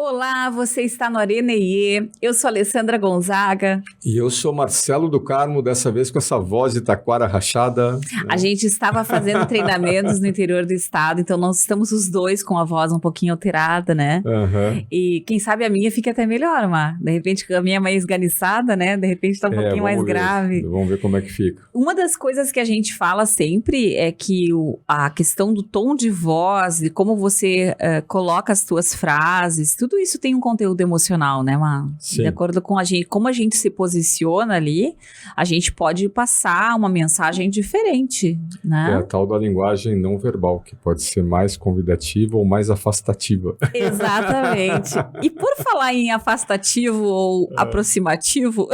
Olá, você está no Arena EE, eu sou Alessandra Gonzaga. E eu sou Marcelo do Carmo, dessa vez com essa voz de taquara rachada. Né? A gente estava fazendo treinamentos no interior do estado, então nós estamos os dois com a voz um pouquinho alterada, né? Uhum. E quem sabe a minha fica até melhor, Mar. De repente a minha é mais esganiçada, né? De repente está um pouquinho mais grave. Vamos ver como é que fica. Uma das coisas que a gente fala sempre é que a questão do tom de voz, de como você coloca as suas frases, tudo isso tem um conteúdo emocional, né, Mar? Sim. De acordo com como a gente se posiciona ali, a gente pode passar uma mensagem diferente, né? É a tal da linguagem não verbal, que pode ser mais convidativa ou mais afastativa. Exatamente. E por falar em afastativo ou aproximativo,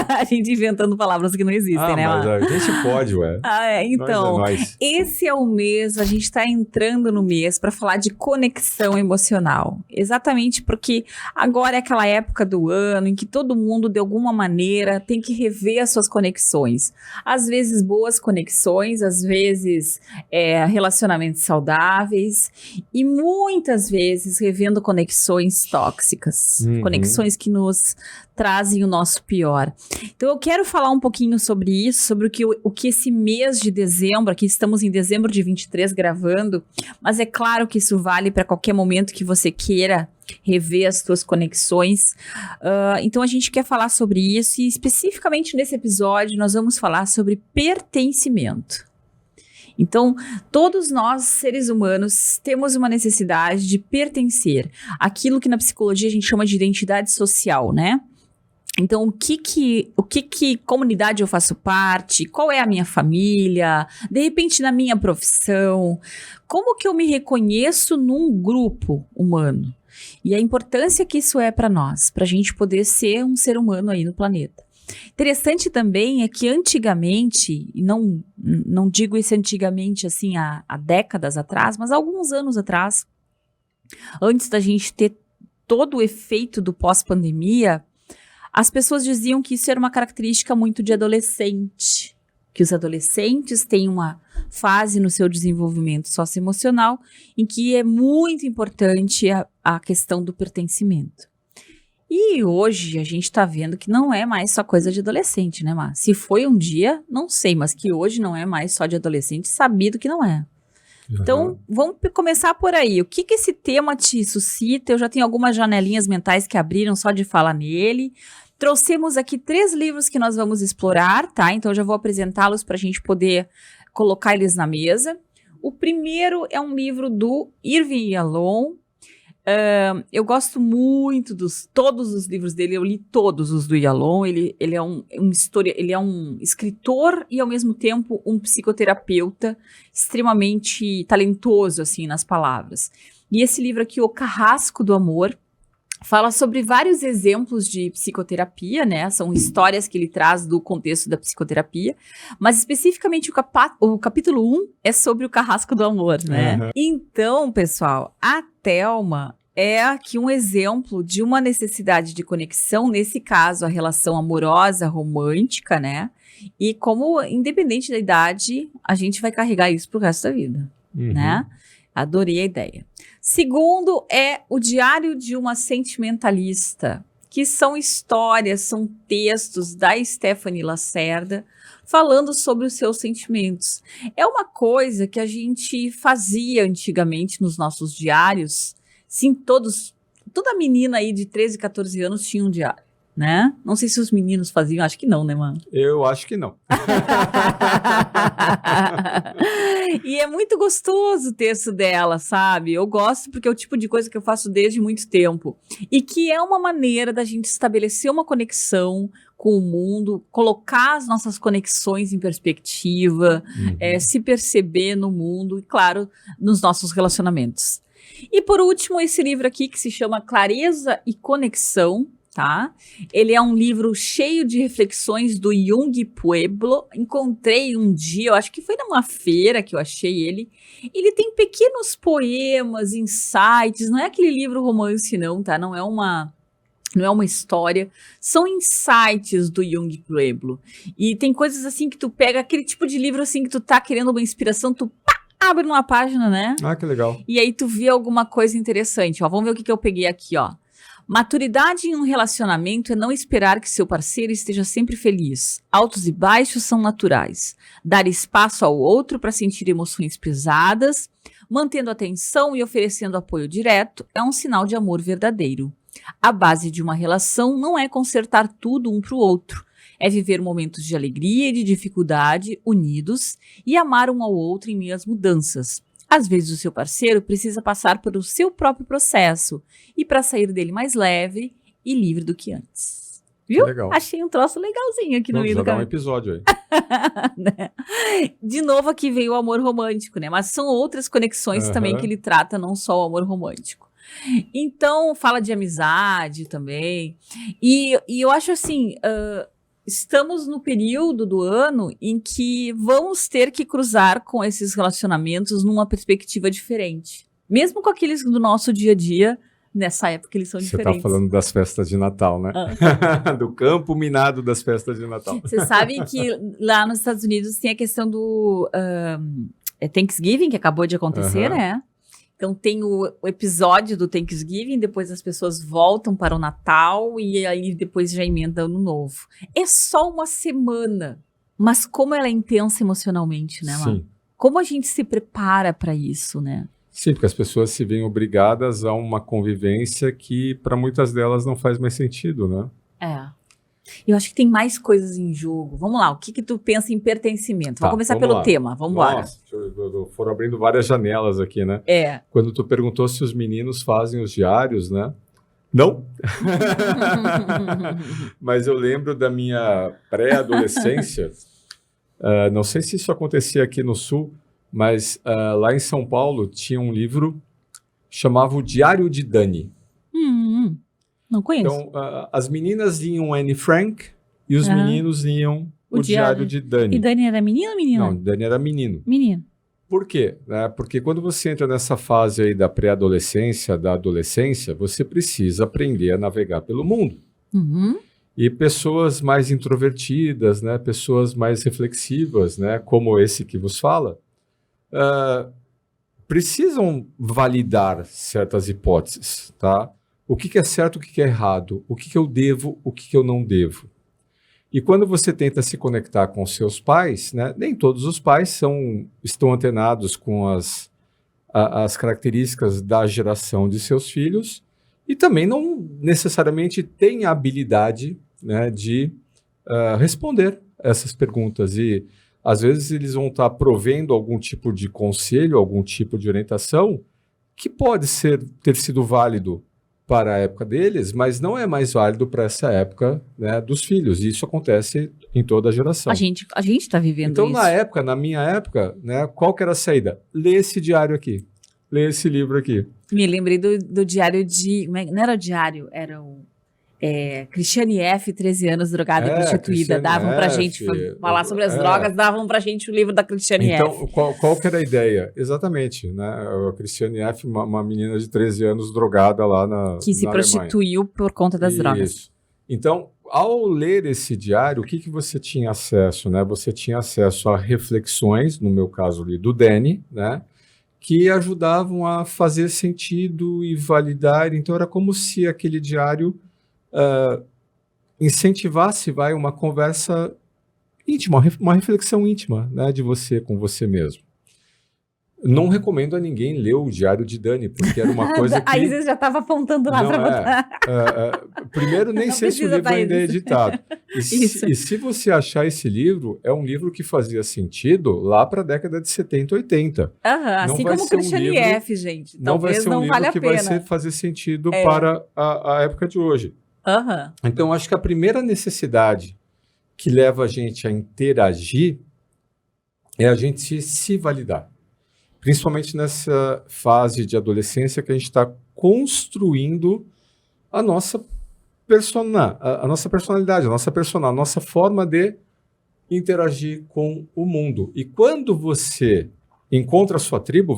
a gente inventando palavras que não existem, né, mas Mar? a gente pode, ué. Então, nós. Esse é o mês, a gente está entrando no mês para falar de conexão emocional. Exatamente porque agora é aquela época do ano em que todo mundo, de alguma maneira, tem que rever as suas conexões. Às vezes boas conexões, às vezes relacionamentos saudáveis e muitas vezes revendo conexões tóxicas, conexões que nos trazem o nosso pior. Então eu quero falar um pouquinho sobre isso, sobre o que esse mês de dezembro, aqui estamos em dezembro de 23 gravando, mas é claro que isso vale para qualquer momento que você queira rever as suas conexões. Então a gente quer falar sobre isso e especificamente nesse episódio nós vamos falar sobre pertencimento. Então, todos nós, seres humanos, temos uma necessidade de pertencer. Aquilo que na psicologia a gente chama de identidade social, né? Então, o que comunidade eu faço parte? Qual é a minha família? De repente, na minha profissão? Como que eu me reconheço num grupo humano? E a importância que isso é para nós, para a gente poder ser um ser humano aí no planeta. Interessante também é que antigamente, e não digo isso antigamente assim há décadas atrás, mas há alguns anos atrás, antes da gente ter todo o efeito do pós-pandemia, as pessoas diziam que isso era uma característica muito de adolescente, que os adolescentes têm uma fase no seu desenvolvimento socioemocional em que é muito importante a questão do pertencimento. E hoje a gente está vendo que não é mais só coisa de adolescente, né, Mar? Se foi um dia, não sei, mas que hoje não é mais só de adolescente, sabido que não é. Então, vamos começar por aí. O que esse tema te suscita? Eu já tenho algumas janelinhas mentais que abriram só de falar nele. Trouxemos aqui 3 livros que nós vamos explorar, tá? Então, eu já vou apresentá-los para a gente poder colocar eles na mesa. O primeiro é um livro do Irving Yalom. Eu gosto muito todos os livros dele, eu li todos os do Yalom. Ele é ele é um escritor e, ao mesmo tempo, um psicoterapeuta extremamente talentoso, assim, nas palavras. E esse livro aqui, O Carrasco do Amor, fala sobre vários exemplos de psicoterapia, né? São histórias que ele traz do contexto da psicoterapia, mas especificamente o capítulo 1 é sobre o Carrasco do Amor, né? Então, pessoal, a Thelma é aqui um exemplo de uma necessidade de conexão, nesse caso, a relação amorosa, romântica, né? E como, independente da idade, a gente vai carregar isso pro resto da vida, né? Adorei a ideia. Segundo é O Diário de uma Sentimentalista, que são histórias, são textos da Stephanie Lacerda falando sobre os seus sentimentos. É uma coisa que a gente fazia antigamente nos nossos diários. Sim, toda menina aí de 13, 14 anos tinha um diário, né? Não sei se os meninos faziam, acho que não, né, mano? Eu acho que não. E é muito gostoso o texto dela, sabe? Eu gosto porque é o tipo de coisa que eu faço desde muito tempo. E que é uma maneira da gente estabelecer uma conexão com o mundo, colocar as nossas conexões em perspectiva, se perceber no mundo e, claro, nos nossos relacionamentos. E por último, esse livro aqui que se chama Clareza e Conexão, tá? Ele é um livro cheio de reflexões do Jung Pueblo. Encontrei um dia, eu acho que foi numa feira que eu achei ele. Ele tem pequenos poemas, insights, não é aquele livro romance não, tá? Não é uma história, são insights do Jung Pueblo. E tem coisas assim que tu pega, aquele tipo de livro assim que tu tá querendo uma inspiração, tu abre numa página, né? Ah, que legal. E aí tu vê alguma coisa interessante, ó. Vamos ver o que eu peguei aqui, ó. Maturidade em um relacionamento é não esperar que seu parceiro esteja sempre feliz. Altos e baixos são naturais. Dar espaço ao outro para sentir emoções pesadas, mantendo atenção e oferecendo apoio direto, é um sinal de amor verdadeiro. A base de uma relação não é consertar tudo um para o outro. É viver momentos de alegria e de dificuldade unidos e amar um ao outro em meio às mudanças. Às vezes o seu parceiro precisa passar por o seu próprio processo e para sair dele mais leve e livre do que antes. Viu? Legal. Achei um troço legalzinho aqui no meio do dar um caminho. episódio aí. Né? De novo aqui veio o amor romântico, né? Mas são outras conexões também que ele trata, não só o amor romântico. Então, fala de amizade também. E eu acho assim... estamos no período do ano em que vamos ter que cruzar com esses relacionamentos numa perspectiva diferente. Mesmo com aqueles do nosso dia a dia, nessa época eles são diferentes. Você tá falando das festas de Natal, né? Do campo minado das festas de Natal. Você sabe que lá nos Estados Unidos tem a questão do Thanksgiving, que acabou de acontecer, né? Então tem o episódio do Thanksgiving, depois as pessoas voltam para o Natal e aí depois já emenda Ano Novo. É só uma semana, mas como ela é intensa emocionalmente, né, Má? Sim. Como a gente se prepara para isso, né? Sim, porque as pessoas se veem obrigadas a uma convivência que para muitas delas não faz mais sentido, né? Eu acho que tem mais coisas em jogo. Vamos lá, o que tu pensa em pertencimento? Vamos começar pelo tema, vamos embora. Nossa, foram abrindo várias janelas aqui, né? Quando tu perguntou se os meninos fazem os diários, né? Não. Mas eu lembro da minha pré-adolescência, não sei se isso acontecia aqui no Sul, mas lá em São Paulo tinha um livro chamava O Diário de Dani. Não conheço. Então, as meninas liam Anne Frank e os meninos liam O Diário de Dani. E Dani era menino ou menina? Não, Dani era menino. Menino. Por quê? Porque quando você entra nessa fase aí da pré-adolescência, da adolescência, você precisa aprender a navegar pelo mundo. E pessoas mais introvertidas, né, pessoas mais reflexivas, né, como esse que vos fala, precisam validar certas hipóteses, tá? O que é certo, o que é errado, o que eu devo, o que eu não devo. E quando você tenta se conectar com seus pais, né, nem todos os pais estão antenados com as características da geração de seus filhos e também não necessariamente têm a habilidade, né, de responder essas perguntas. E às vezes eles vão estar provendo algum tipo de conselho, algum tipo de orientação que pode ter sido válido para a época deles, mas não é mais válido para essa época, né, dos filhos. E isso acontece em toda a geração. A gente está vivendo então, isso. Na minha época, né, qual que era a saída? Lê esse diário aqui. Lê esse livro aqui. Me lembrei do diário de... Não era o diário, era o... Cristiane F., 13 anos, drogada e prostituída. Davam pra gente falar sobre as drogas, davam pra gente o livro da Cristiane F. Então, qual que era a ideia? Exatamente, né? A Cristiane F., uma menina de 13 anos drogada lá na que se na prostituiu Alemanha. por conta das drogas. Isso. Então, ao ler esse diário, o que você tinha acesso, né? Você tinha acesso a reflexões, no meu caso ali, do Danny, né? Que ajudavam a fazer sentido e validar. Então, era como se aquele diário incentivasse uma conversa íntima, uma reflexão íntima, né, de você com você mesmo. Não recomendo a ninguém ler o Diário de Dani, porque era uma coisa que... Aí você já estava apontando lá para botar. Primeiro, nem sei se o livro ainda é editado. E se você achar esse livro, é um livro que fazia sentido lá para a década de 70, 80. Assim como o Cristiane F., gente. Talvez não valha a pena. Não vai ser um livro que vai fazer sentido para a época de hoje. Então, acho que a primeira necessidade que leva a gente a interagir é a gente se validar. Principalmente nessa fase de adolescência que a gente está construindo a nossa personalidade, a nossa persona, a nossa forma de interagir com o mundo. E quando você encontra a sua tribo,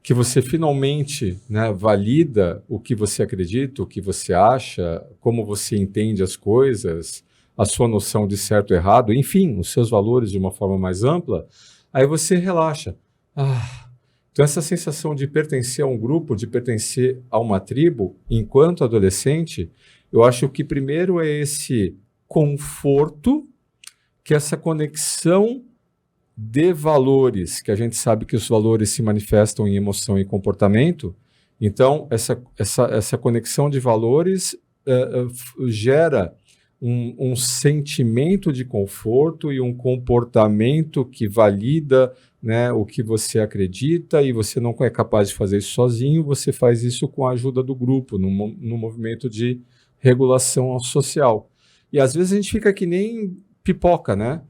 que você finalmente, né, valida o que você acredita, o que você acha, como você entende as coisas, a sua noção de certo e errado, enfim, os seus valores de uma forma mais ampla, aí você relaxa. Então, essa sensação de pertencer a um grupo, de pertencer a uma tribo, enquanto adolescente, eu acho que primeiro é esse conforto, que é essa conexão de valores, que a gente sabe que os valores se manifestam em emoção e comportamento. Então, essa conexão de valores gera um sentimento de conforto e um comportamento que valida, né, o que você acredita, e você não é capaz de fazer isso sozinho, você faz isso com a ajuda do grupo, no movimento de regulação social. E às vezes a gente fica que nem pipoca, né?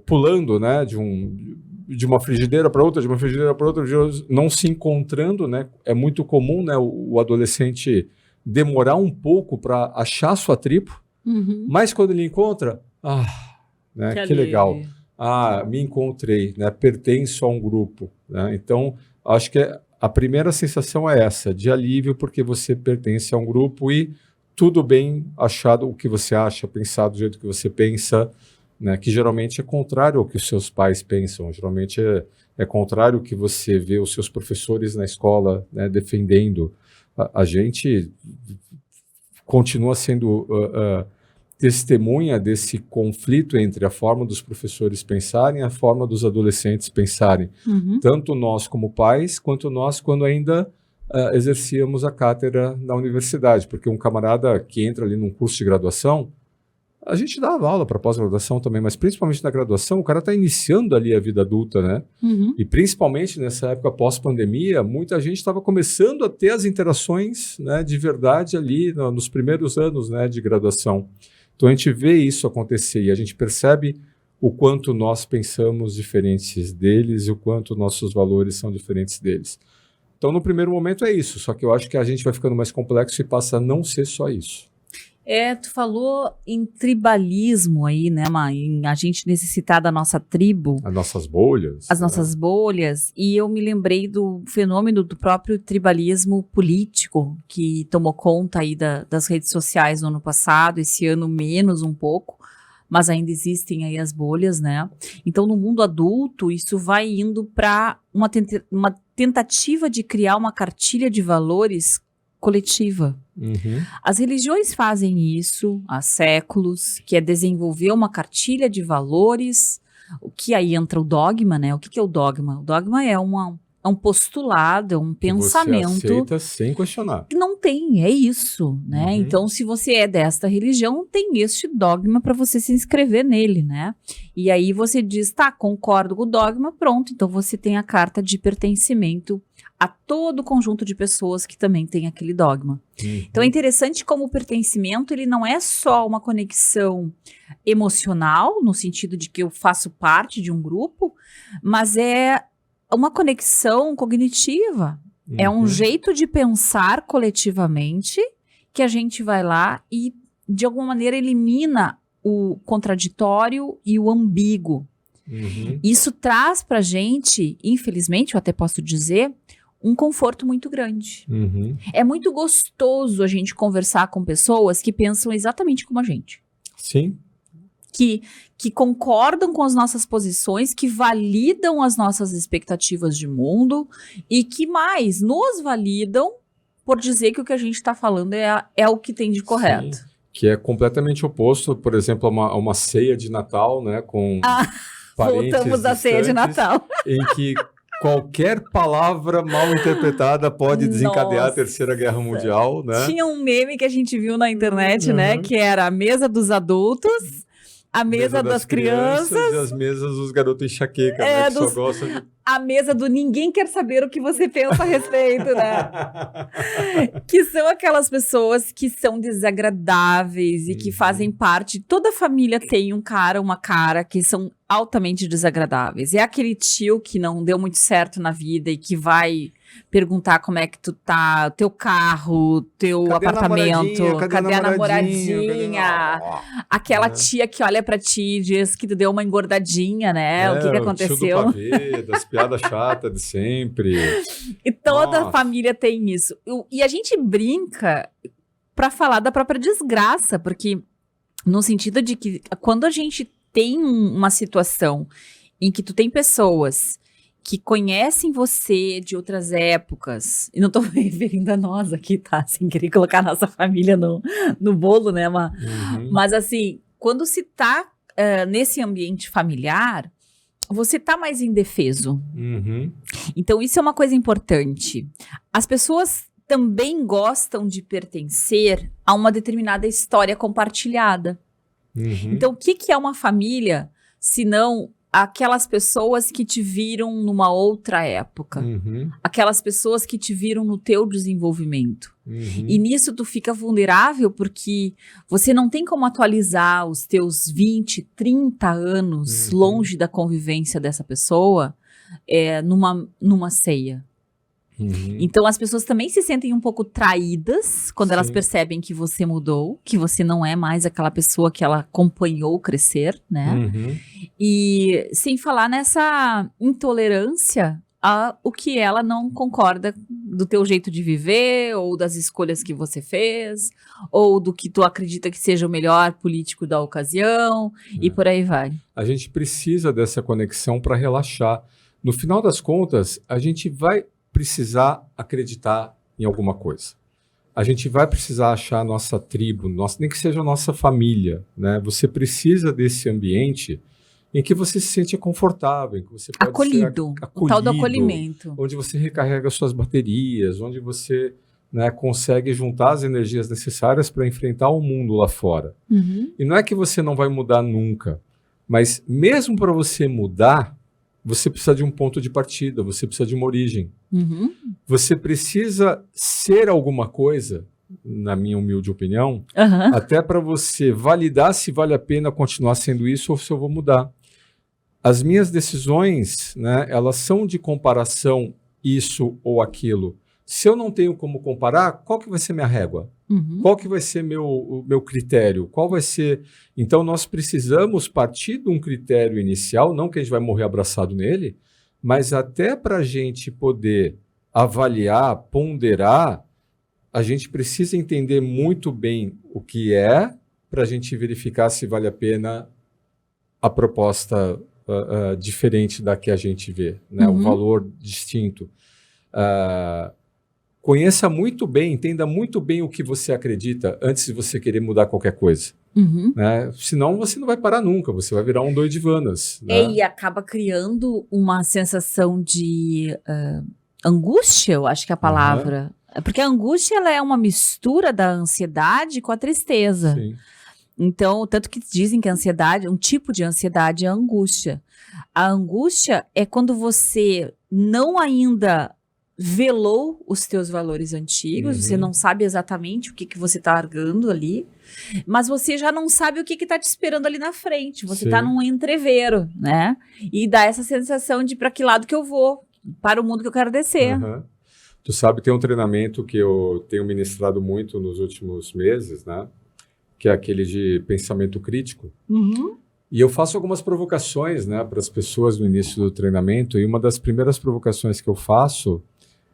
Pulando, né, de uma frigideira para outra, de uma frigideira para outra, não se encontrando, né? É muito comum, né, o adolescente demorar um pouco para achar sua tribo, mas quando ele encontra, né, que legal, me encontrei, né, pertenço a um grupo, né? Então, acho que a primeira sensação é essa, de alívio, porque você pertence a um grupo e tudo bem achado o que você acha, pensar do jeito que você pensa, né, que geralmente é contrário ao que os seus pais pensam, geralmente é contrário ao que você vê os seus professores na escola, né, defendendo. A gente continua sendo testemunha desse conflito entre a forma dos professores pensarem e a forma dos adolescentes pensarem. Tanto nós como pais, quanto nós quando ainda exercíamos a cátedra na universidade, porque um camarada que entra ali num curso de graduação, a gente dava aula para pós-graduação também, mas principalmente na graduação, o cara está iniciando ali a vida adulta, né? E principalmente nessa época pós-pandemia, muita gente estava começando a ter as interações, né, de verdade ali nos primeiros anos, né, de graduação. Então a gente vê isso acontecer e a gente percebe o quanto nós pensamos diferentes deles e o quanto nossos valores são diferentes deles. Então no primeiro momento é isso, só que eu acho que a gente vai ficando mais complexo e passa a não ser só isso. Tu falou em tribalismo aí, né, em a gente necessitar da nossa tribo. As nossas bolhas. As nossas bolhas. E eu me lembrei do fenômeno do próprio tribalismo político, que tomou conta aí das redes sociais no ano passado, esse ano menos um pouco, mas ainda existem aí as bolhas, né? Então, no mundo adulto, isso vai indo para uma tentativa de criar uma cartilha de valores coletiva. As religiões fazem isso há séculos, que é desenvolver uma cartilha de valores, o que aí entra o dogma, né? O que é o dogma? O dogma é um postulado, é um pensamento você aceita sem questionar. Que não tem, é isso, né? Então, se você é desta religião, tem este dogma para você se inscrever nele, né? E aí você diz, concordo com o dogma, pronto, então você tem a carta de pertencimento a todo o conjunto de pessoas que também tem aquele dogma. Então é interessante como o pertencimento, ele não é só uma conexão emocional, no sentido de que eu faço parte de um grupo, mas é uma conexão cognitiva. É um jeito de pensar coletivamente que a gente vai lá e, de alguma maneira, elimina o contraditório e o ambíguo. Isso traz pra gente, infelizmente, eu até posso dizer, um conforto muito grande. É muito gostoso a gente conversar com pessoas que pensam exatamente como a gente. Sim. Que concordam com as nossas posições, que validam as nossas expectativas de mundo e que mais nos validam por dizer que o que a gente está falando é o que tem de correto. Sim. Que é completamente oposto, por exemplo, a uma ceia de Natal, né? Com parentes voltamos à ceia de Natal. Em que qualquer palavra mal interpretada pode desencadear a Terceira Guerra Mundial, né? Tinha um meme que a gente viu na internet, né? Que era a mesa dos adultos, a mesa das crianças e as mesas dos garotos enxaqueca, né? Que só gostam de... A mesa do ninguém quer saber o que você pensa a respeito, né? Que são aquelas pessoas que são desagradáveis e que fazem parte... Toda família tem um cara, uma cara que são altamente desagradáveis. É aquele tio que não deu muito certo na vida e que vai perguntar como é que tu tá, teu carro, teu apartamento, cadê a namoradinha? Aquela tia que olha pra ti e diz que tu deu uma engordadinha, né? O que aconteceu? O tio do pavê, das piadas chatas de sempre. E toda família tem isso. E a gente brinca pra falar da própria desgraça, porque no sentido de que quando a gente tem uma situação em que tu tem pessoas que conhecem você de outras épocas, e não tô me referindo a nós aqui, tá? Sem querer colocar a nossa família no bolo, né? Mas assim, quando se tá nesse ambiente familiar, você tá mais indefeso. Então isso é uma coisa importante. As pessoas também gostam de pertencer a uma determinada história compartilhada. Então, o que é uma família, se não aquelas pessoas que te viram numa outra época? Aquelas pessoas que te viram no teu desenvolvimento. E nisso tu fica vulnerável porque você não tem como atualizar os teus 20, 30 anos longe da convivência dessa pessoa numa ceia. Então as pessoas também se sentem um pouco traídas quando elas percebem que você mudou, que você não é mais aquela pessoa que ela acompanhou crescer, né? E sem falar nessa intolerância a o que ela não concorda do teu jeito de viver, ou das escolhas que você fez, ou do que tu acredita que seja o melhor político da ocasião, e por aí vai. A gente precisa dessa conexão para relaxar. No final das contas, a gente vai precisar acreditar em alguma coisa. A gente vai precisar achar a nossa tribo, nem que seja a nossa família, né? Você precisa desse ambiente em que você se sente confortável, em que você pode acolhido, ser o tal do acolhimento. onde você recarrega suas baterias, onde você, né, consegue juntar as energias necessárias para enfrentar o mundo lá fora. E não é que você não vai mudar nunca, mas mesmo para você mudar, você precisa de um ponto de partida, você precisa de uma origem. Você precisa ser alguma coisa, na minha humilde opinião, até para você validar se vale a pena continuar sendo isso ou se eu vou mudar. As minhas decisões, né, elas são de comparação isso ou aquilo. Se eu não tenho como comparar, qual que vai ser minha régua? Qual que vai ser o meu critério? Qual vai ser... Então, nós precisamos partir de um critério inicial, não que a gente vai morrer abraçado nele, mas até para a gente poder avaliar, ponderar, a gente precisa entender muito bem o que é, para a gente verificar se vale a pena a proposta diferente da que a gente vê, né? O valor distinto. Conheça muito bem, entenda muito bem o que você acredita antes de você querer mudar qualquer coisa. Né? Senão você não vai parar nunca, você vai virar um doidivanas. Né? E acaba criando uma sensação de angústia, eu acho que é a palavra. Porque a angústia ela é uma mistura da ansiedade com a tristeza. Sim. Então, tanto que dizem que a ansiedade, um tipo de ansiedade é a angústia. A angústia é quando você não ainda velou os teus valores antigos, você não sabe exatamente o que você está largando ali, mas você já não sabe o que está te esperando ali na frente, você está num entreveiro, né? E dá essa sensação de para que lado que eu vou, para o mundo que eu quero descer. Tu sabe, tem um treinamento que eu tenho ministrado muito nos últimos meses, né? Que é aquele de pensamento crítico. E eu faço algumas provocações, né, para as pessoas no início do treinamento, e uma das primeiras provocações que eu faço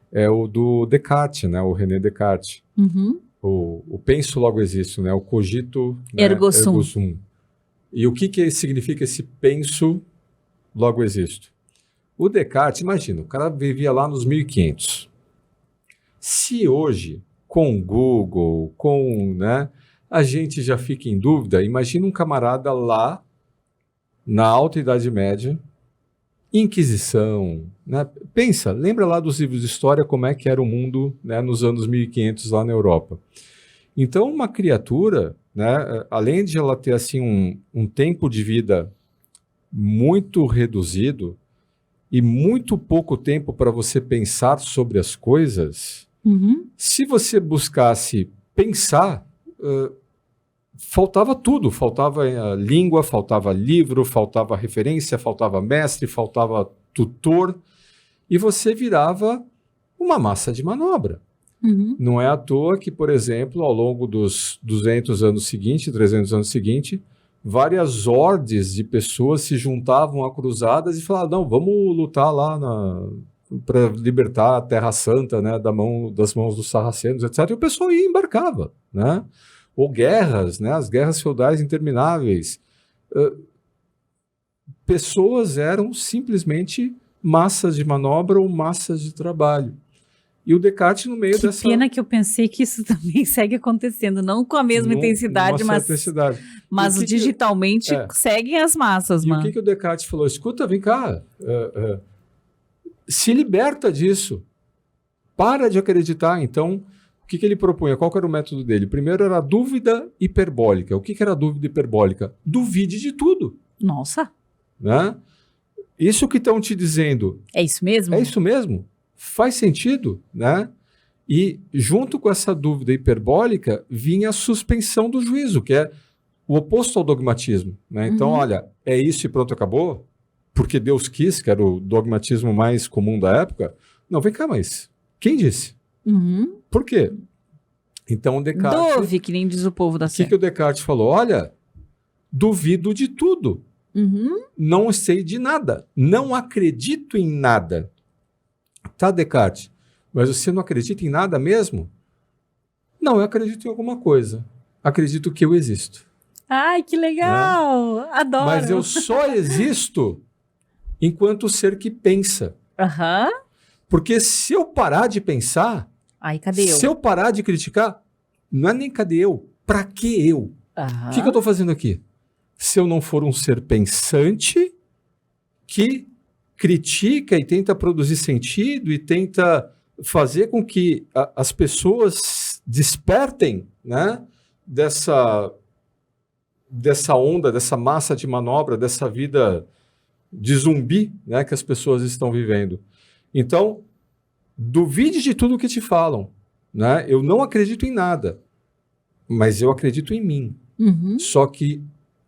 é o do Descartes, né, o René Descartes. O penso logo existo, né, o cogito, né, ergo sum. E o que significa esse penso logo existo? O Descartes, imagina, o cara vivia lá nos 1500. Se hoje, com Google, né, a gente já fica em dúvida, imagina um camarada lá na Alta Idade Média, Inquisição, né? Pensa, lembra lá dos livros de história como é que era o mundo, né, nos anos 1500 lá na Europa. Então, uma criatura, né, além de ela ter assim um tempo de vida muito reduzido e muito pouco tempo para você pensar sobre as coisas, se você buscasse pensar, faltava tudo, faltava língua, faltava livro, faltava referência, faltava mestre, faltava tutor, e você virava uma massa de manobra. Não é à toa que, por exemplo, ao longo dos 200 anos seguintes, 300 anos seguintes, várias hordes de pessoas se juntavam a cruzadas e falavam, não, vamos lutar lá para libertar a Terra Santa, né, das mãos dos sarracenos, etc. E o pessoal ia e embarcava, né? Ou guerras, né? As guerras feudais intermináveis. Pessoas eram simplesmente massas de manobra ou massas de trabalho. E o Descartes no meio dessa... Pena que eu pensei que isso também segue acontecendo, não com a mesma intensidade, mas digitalmente seguem as massas, mano. E o que o Descartes falou? Escuta, vem cá, se liberta disso, para de acreditar. Então, o que ele propunha? Qual que era o método dele? Primeiro era a dúvida hiperbólica. O que era a dúvida hiperbólica? Duvide de tudo. Nossa. Né? Isso que estão te dizendo. É isso mesmo? É isso mesmo? Faz sentido, né? E junto com essa dúvida hiperbólica vinha a suspensão do juízo, que é o oposto ao dogmatismo, né? Então, olha, é isso e pronto, acabou? Porque Deus quis, que era o dogmatismo mais comum da época. Não, vem cá, mas quem disse? Por quê? Então, o Descartes... Dove, que nem diz o povo da Sé. O que o Descartes falou? Olha, duvido de tudo. Não sei de nada. Não acredito em nada. Tá, Descartes, mas você não acredita em nada mesmo? Não, eu acredito em alguma coisa. Acredito que eu existo. Ai, que legal! Né? Adoro! Mas eu só existo enquanto ser que pensa. Porque se eu parar de pensar, cadê eu? Se eu parar de criticar, não é nem cadê eu, pra que eu? O que eu estou fazendo aqui? Se eu não for um ser pensante que critica e tenta produzir sentido e tenta fazer com que as pessoas despertem, né, dessa onda, dessa massa de manobra, dessa vida de zumbi, né, que as pessoas estão vivendo. Então, duvide de tudo que te falam. Né? Eu não acredito em nada, mas eu acredito em mim. Só que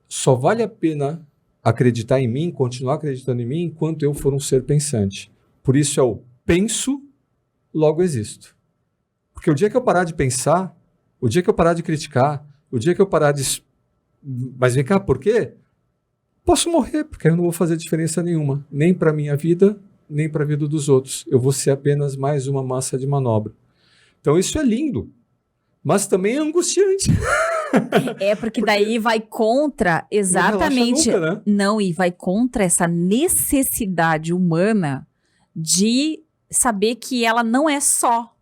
só vale a pena acreditar em mim, continuar acreditando em mim, enquanto eu for um ser pensante. Por isso eu penso, logo existo. Porque o dia que eu parar de pensar, o dia que eu parar de criticar, o dia que eu parar de... Mas vem cá, por quê? Posso morrer, porque eu não vou fazer diferença nenhuma. Nem para a minha vida, nem para a vida dos outros. Eu vou ser apenas mais uma massa de manobra. Então isso é lindo, mas também é angustiante. Porque daí vai contra exatamente... Nunca, né? Não, e vai contra essa necessidade humana de saber que ela não é só.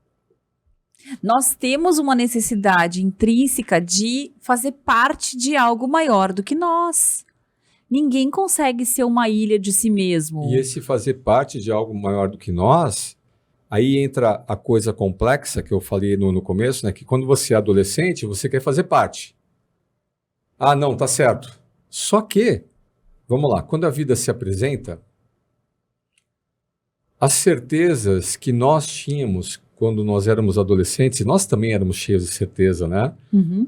Nós temos uma necessidade intrínseca de fazer parte de algo maior do que nós. Ninguém consegue ser uma ilha de si mesmo. E esse fazer parte de algo maior do que nós, aí entra a coisa complexa que eu falei no começo, né? Que quando você é adolescente, você quer fazer parte. Ah, não, tá certo. Só que, vamos lá, quando a vida se apresenta, as certezas que nós tínhamos quando nós éramos adolescentes, e nós também éramos cheios de certeza, né?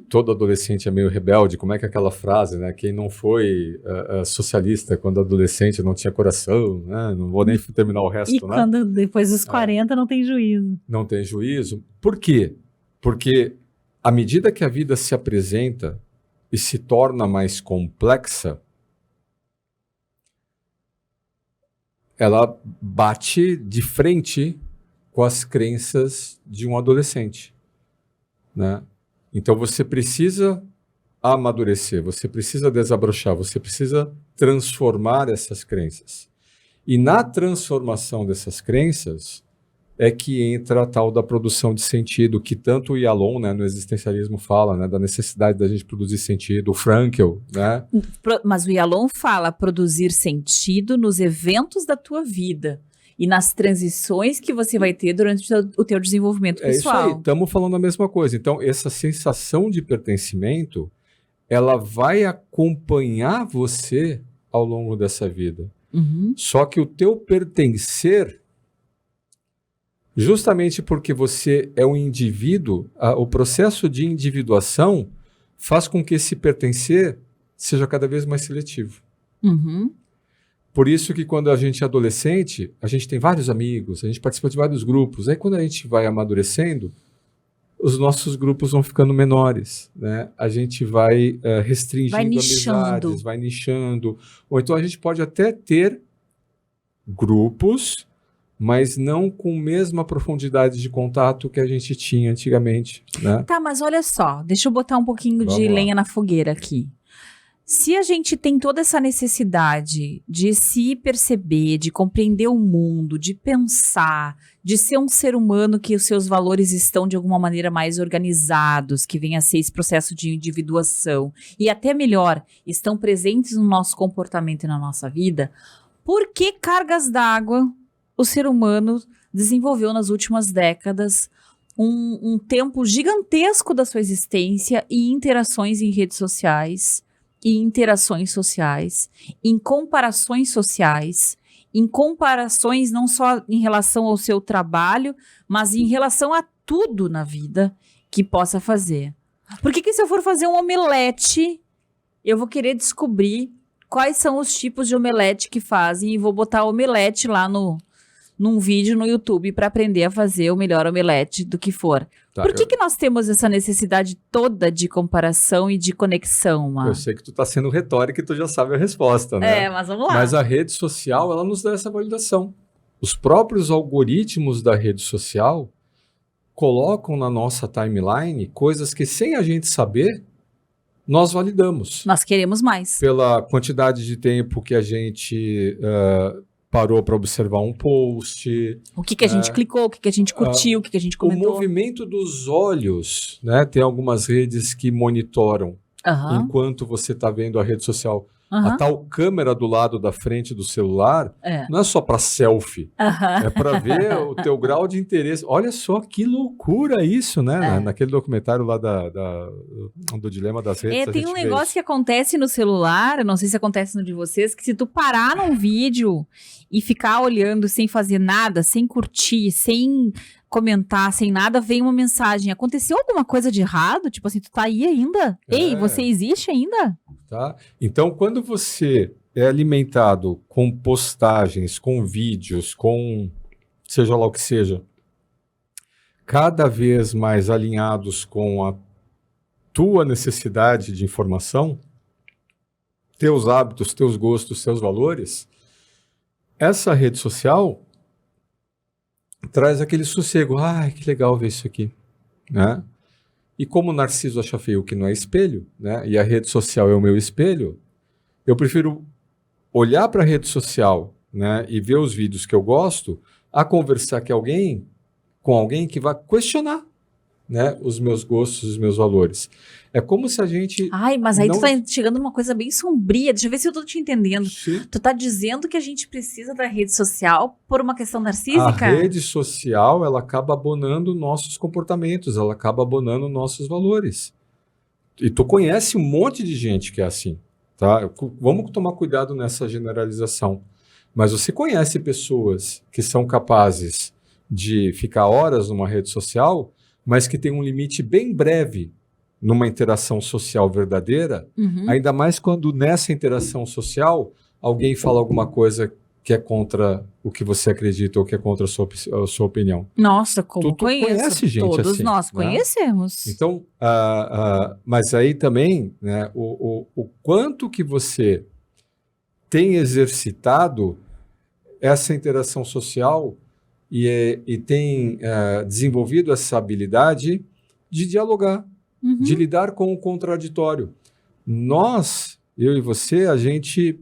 Todo adolescente é meio rebelde, como é que é aquela frase, né? Quem não foi socialista quando adolescente não tinha coração, né? Não vou nem terminar o resto, né? Quando depois dos 40 não tem juízo. Não tem juízo. Por quê? Porque à medida que a vida se apresenta e se torna mais complexa, ela bate de frente com as crenças de um adolescente, né? Então você precisa amadurecer, você precisa desabrochar, você precisa transformar essas crenças. E na transformação dessas crenças é que entra a tal da produção de sentido, que tanto o Yalom, né, no existencialismo fala, né, da necessidade da gente produzir sentido, o Frankl, né? Mas o Yalom fala produzir sentido nos eventos da tua vida e nas transições que você vai ter durante o teu desenvolvimento pessoal. É isso aí, estamos falando a mesma coisa. Então, essa sensação de pertencimento, ela vai acompanhar você ao longo dessa vida. Só que o teu pertencer, justamente porque você é um indivíduo, o processo de individuação faz com que esse pertencer seja cada vez mais seletivo. Por isso que quando a gente é adolescente, a gente tem vários amigos, a gente participa de vários grupos. Aí quando a gente vai amadurecendo, os nossos grupos vão ficando menores, né? A gente vai restringindo amizades, vai nichando. Ou então a gente pode até ter grupos, mas não com a mesma profundidade de contato que a gente tinha antigamente, né? Tá, mas olha só, deixa eu botar um pouquinho de lenha na fogueira aqui. Se a gente tem toda essa necessidade de se perceber, de compreender o mundo, de pensar, de ser um ser humano que os seus valores estão de alguma maneira mais organizados, que venha a ser esse processo de individuação, e até melhor, estão presentes no nosso comportamento e na nossa vida, por que cargas d'água o ser humano desenvolveu nas últimas décadas um tempo gigantesco da sua existência e interações em redes sociais, e interações sociais, em comparações não só em relação ao seu trabalho, mas em relação a tudo na vida que possa fazer. Por que se eu for fazer um omelete, eu vou querer descobrir quais são os tipos de omelete que fazem e vou botar omelete lá num vídeo no YouTube para aprender a fazer o melhor omelete do que for. Tá, Por que nós temos essa necessidade toda de comparação e de conexão, Mar? Eu sei que tu tá sendo retórica e tu já sabe a resposta, né? Mas vamos lá. Mas a rede social, ela nos dá essa validação. Os próprios algoritmos da rede social colocam na nossa timeline coisas que, sem a gente saber, nós validamos. Nós queremos mais. Pela quantidade de tempo que a gente parou para observar um post. O que a gente clicou, o que a gente curtiu, o que a gente comentou. O movimento dos olhos, né? Tem algumas redes que monitoram enquanto você está vendo a rede social. A tal câmera do lado da frente do celular não é só para selfie, é para ver o teu grau de interesse. Olha só que loucura isso, né? Naquele documentário lá do Dilema das Redes. Tem um negócio que acontece no celular, eu não sei se acontece no de vocês, que se tu parar num vídeo e ficar olhando sem fazer nada, sem curtir, sem comentar, sem nada, vem uma mensagem. Aconteceu alguma coisa de errado? Tipo assim, tu tá aí ainda? Ei, você existe ainda? Tá? Então, quando você é alimentado com postagens, com vídeos, com seja lá o que seja, cada vez mais alinhados com a tua necessidade de informação, teus hábitos, teus gostos, seus valores, essa rede social traz aquele sossego. Ai, que legal ver isso aqui, né? E como o Narciso acha feio que não é espelho, né? E a rede social é o meu espelho, eu prefiro olhar para a rede social, né? E ver os vídeos que eu gosto, a conversar com alguém que vai questionar, né? Os meus gostos, os meus valores. É como se a gente... Ai, mas aí tu tá chegando numa coisa bem sombria. Deixa eu ver se eu tô te entendendo. Sim. Tu tá dizendo que a gente precisa da rede social por uma questão narcísica? A rede social, ela acaba abonando nossos comportamentos, ela acaba abonando nossos valores. E tu conhece um monte de gente que é assim, tá? Vamos tomar cuidado nessa generalização. Mas você conhece pessoas que são capazes de ficar horas numa rede social, mas que tem um limite bem breve numa interação social verdadeira, ainda mais quando nessa interação social alguém fala alguma coisa que é contra o que você acredita ou que é contra a sua opinião. Nossa, como tu conhece gente todos assim, nós né? Conhecemos. Então, mas aí também, né, o quanto que você tem exercitado essa interação social e tem desenvolvido essa habilidade de dialogar, de lidar com o contraditório. Nós, eu e você, a gente,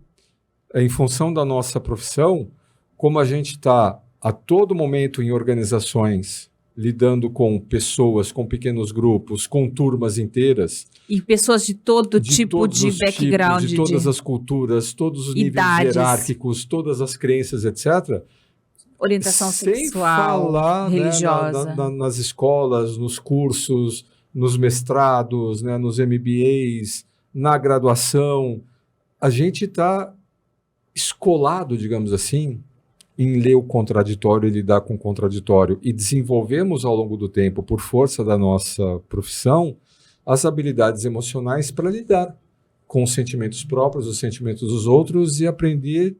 em função da nossa profissão, como a gente está a todo momento em organizações, lidando com pessoas, com pequenos grupos, com turmas inteiras. E pessoas de todo tipo de background. De todas as culturas, todos os idades, níveis hierárquicos, todas as crenças, etc., orientação sem sexual, falar, religiosa. Né, nas escolas, nos cursos, nos mestrados, né, nos MBAs, na graduação, a gente está escolado, digamos assim, em ler o contraditório e lidar com o contraditório. E desenvolvemos ao longo do tempo, por força da nossa profissão, as habilidades emocionais para lidar com os sentimentos próprios, os sentimentos dos outros e aprender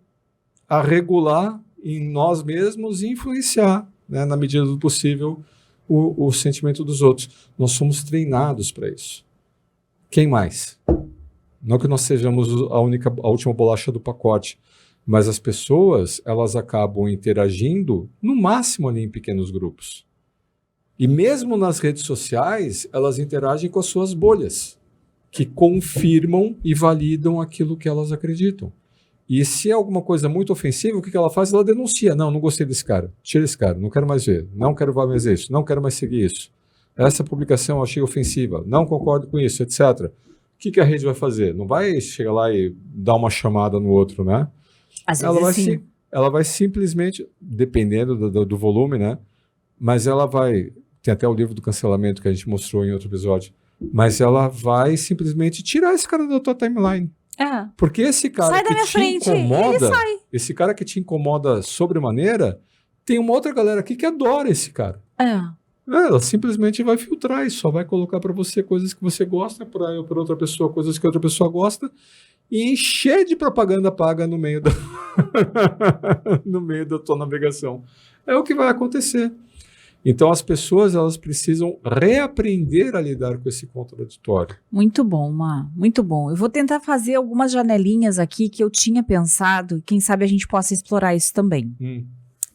a regular em nós mesmos e influenciar, né, na medida do possível, o sentimento dos outros. Nós somos treinados para isso. Quem mais? Não que nós sejamos a última bolacha do pacote, mas as pessoas, elas acabam interagindo, no máximo ali em pequenos grupos. E mesmo nas redes sociais, elas interagem com as suas bolhas. que confirmam e validam aquilo que elas acreditam. E se é alguma coisa muito ofensiva, o que ela faz? Ela denuncia. Não gostei desse cara. Tira esse cara. Não quero mais ver. Não quero mais ver isso. Não quero mais seguir isso. Essa publicação eu achei ofensiva. Não concordo com isso, etc. O que a rede vai fazer? Não vai chegar lá e dar uma chamada no outro, né? Às vezes sim. Ela vai simplesmente, dependendo do volume, né? Mas ela vai... Tem até o livro do cancelamento que a gente mostrou em outro episódio. Mas ela vai simplesmente tirar esse cara da tua timeline. Porque esse cara que te incomoda, esse cara que te incomoda sobremaneira, tem uma outra galera aqui que adora esse cara. Ela simplesmente vai filtrar e só vai colocar para você coisas que você gosta, para outra pessoa coisas que outra pessoa gosta, e encher de propaganda paga no meio no meio da tua navegação. É o que vai acontecer. Então, as pessoas, elas precisam reaprender a lidar com esse contraditório. Muito bom, Má. Muito bom. Eu vou tentar fazer algumas janelinhas aqui que eu tinha pensado, quem sabe a gente possa explorar isso também.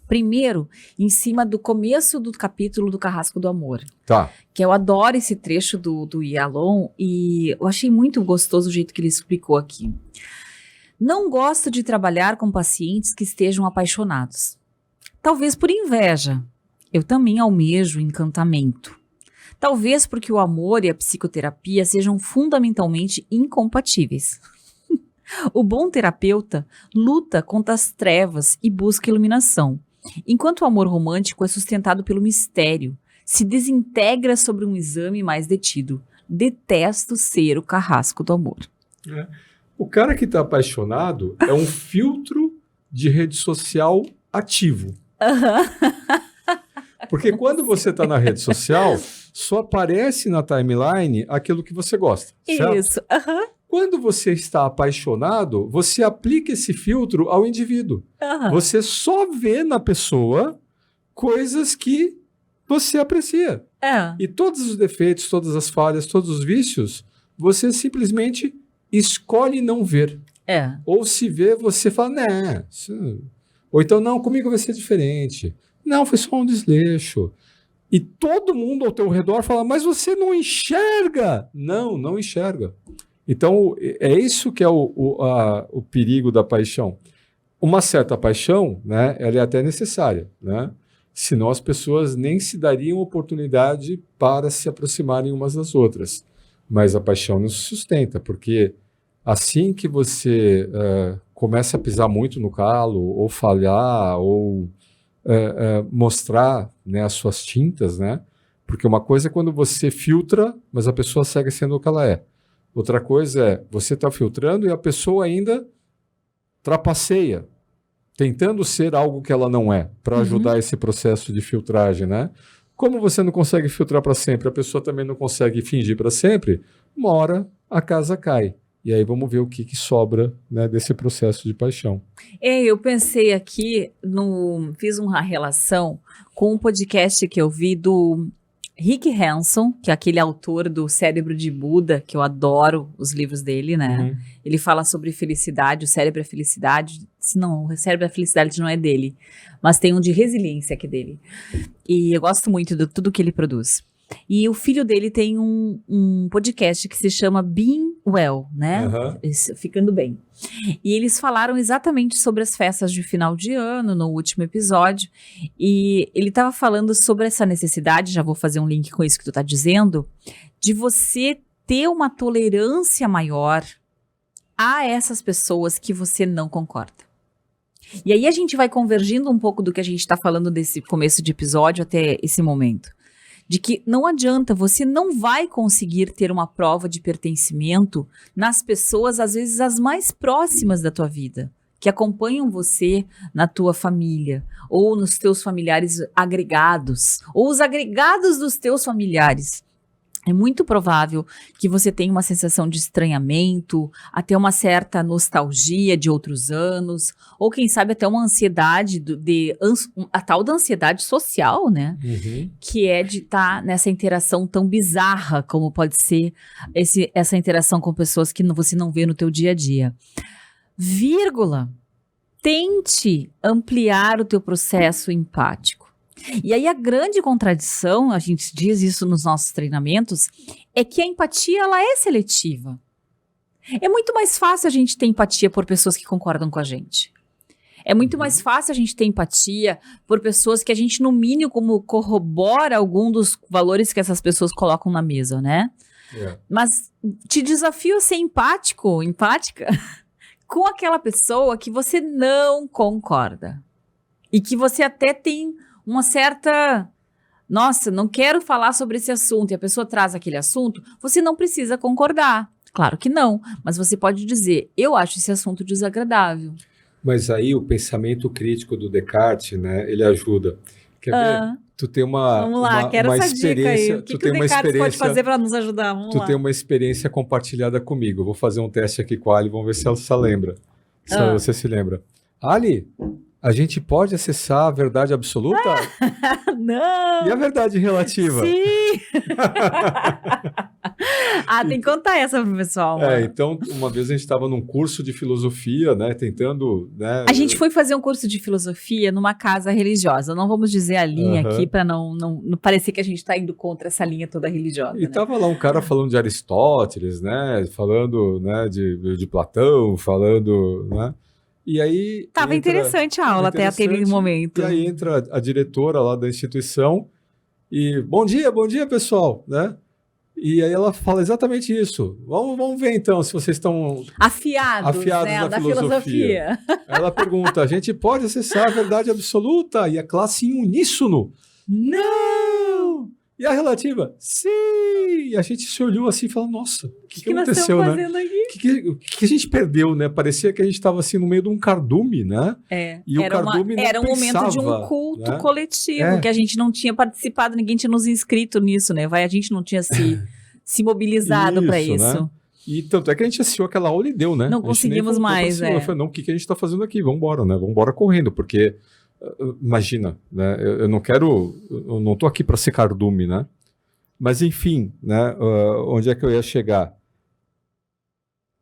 Primeiro, em cima do começo do capítulo do Carrasco do Amor. Tá. Que eu adoro esse trecho do Yalom e eu achei muito gostoso o jeito que ele explicou aqui. Não gosto de trabalhar com pacientes que estejam apaixonados. Talvez por inveja. Eu também almejo encantamento. Talvez porque o amor e a psicoterapia sejam fundamentalmente incompatíveis. O bom terapeuta luta contra as trevas e busca iluminação, enquanto o amor romântico é sustentado pelo mistério, se desintegra sobre um exame mais detido. Detesto ser o carrasco do amor. O cara que está apaixonado é um filtro de rede social ativo. Porque quando você está na rede social, só aparece na timeline aquilo que você gosta. Certo? Isso. Quando você está apaixonado, você aplica esse filtro ao indivíduo. Você só vê na pessoa coisas que você aprecia. E todos os defeitos, todas as falhas, todos os vícios, você simplesmente escolhe não ver. Ou se vê, você fala, né. Ou então, não, comigo vai ser diferente. Não, foi só um desleixo. E todo mundo ao teu redor fala, mas você não enxerga. Não enxerga. Então, é isso que é o perigo da paixão. Uma certa paixão, né, ela é até necessária, né? Senão as pessoas nem se dariam oportunidade para se aproximarem umas das outras. Mas a paixão não se sustenta, porque assim que você começa a pisar muito no calo, ou falhar, ou mostrar, né, as suas tintas, né? Porque uma coisa é quando você filtra, mas a pessoa segue sendo o que ela é. Outra coisa é você está filtrando e a pessoa ainda trapaceia, tentando ser algo que ela não é, para ajudar esse processo de filtragem, né? Como você não consegue filtrar para sempre, a pessoa também não consegue fingir para sempre, uma hora a casa cai. E aí vamos ver o que sobra, né, desse processo de paixão. Eu pensei aqui, fiz uma relação com um podcast que eu vi do Rick Hanson, que é aquele autor do Cérebro de Buda, que eu adoro os livros dele, né? Ele fala sobre felicidade, o cérebro é felicidade. Não, o cérebro é felicidade não é dele, mas tem um de resiliência que é dele. E eu gosto muito de tudo que ele produz. E o filho dele tem um podcast que se chama Being Well, né? Ficando bem. E eles falaram exatamente sobre as festas de final de ano no último episódio. E ele estava falando sobre essa necessidade, já vou fazer um link com isso que tu tá dizendo, de você ter uma tolerância maior a essas pessoas que você não concorda. E aí a gente vai convergindo um pouco do que a gente está falando desse começo de episódio até esse momento. De que não adianta, você não vai conseguir ter uma prova de pertencimento nas pessoas, às vezes, as mais próximas da tua vida, que acompanham você na tua família, ou nos teus familiares agregados, ou os agregados dos teus familiares. É muito provável que você tenha uma sensação de estranhamento, até uma certa nostalgia de outros anos, ou quem sabe até uma ansiedade, a tal da ansiedade social, né? Que é de estar nessa interação tão bizarra como pode ser essa interação com pessoas que você não vê no teu dia a dia. Tente ampliar o teu processo empático. E aí a grande contradição, a gente diz isso nos nossos treinamentos, é que a empatia ela é seletiva. É muito mais fácil a gente ter empatia por pessoas que concordam com a gente. É muito mais fácil a gente ter empatia por pessoas que a gente, no mínimo, como corrobora algum dos valores que essas pessoas colocam na mesa, né? Mas te desafio a ser empática, com aquela pessoa que você não concorda. E que você até tem uma certa... Nossa, não quero falar sobre esse assunto. E a pessoa traz aquele assunto, você não precisa concordar. Claro que não. Mas você pode dizer, eu acho esse assunto desagradável. Mas aí o pensamento crítico do Descartes, né, ele ajuda. Quer ver? Tu tem Vamos lá, quero essa dica aí. O que o Descartes pode fazer para nos ajudar? Vamos lá. Tu tem uma experiência compartilhada comigo. Eu vou fazer um teste aqui com a Ali, vamos ver se ela se lembra. Se você se lembra. Ali, a gente pode acessar a verdade absoluta? Não! E a verdade relativa? Sim! Tem que contar essa pro pessoal. Então, uma vez a gente estava num curso de filosofia, né, tentando... Né, a gente foi fazer um curso de filosofia numa casa religiosa. Não vamos dizer a linha aqui para não parecer que a gente está indo contra essa linha toda religiosa. E tava lá um cara falando de Aristóteles, né, falando, né, de Platão, falando... Né, e aí... Tava interessante a aula até aquele momento. E aí entra a diretora lá da instituição e... Bom dia, pessoal, né? E aí ela fala exatamente isso. Vamos ver então se vocês estão... Afiados né, da filosofia. Ela pergunta, a gente pode acessar a verdade absoluta? E a classe em uníssono. Não! E a relativa? Sim! E a gente se olhou assim e falou, nossa, o que aconteceu, né? O que a gente perdeu, né? Parecia que a gente estava assim no meio de um cardume, né? E era um momento de um culto coletivo, que a gente não tinha participado, ninguém tinha nos inscrito nisso, né? A gente não tinha se mobilizado para isso. Né? E tanto é que a gente assistiu aquela aula e deu, né? Não conseguimos mais, Eu falei, não, o que a gente está fazendo aqui? Vamos embora, né? Vamos embora correndo, porque... Imagina, né? Eu não tô aqui para ser cardume, né? Mas enfim, né? Onde é que eu ia chegar?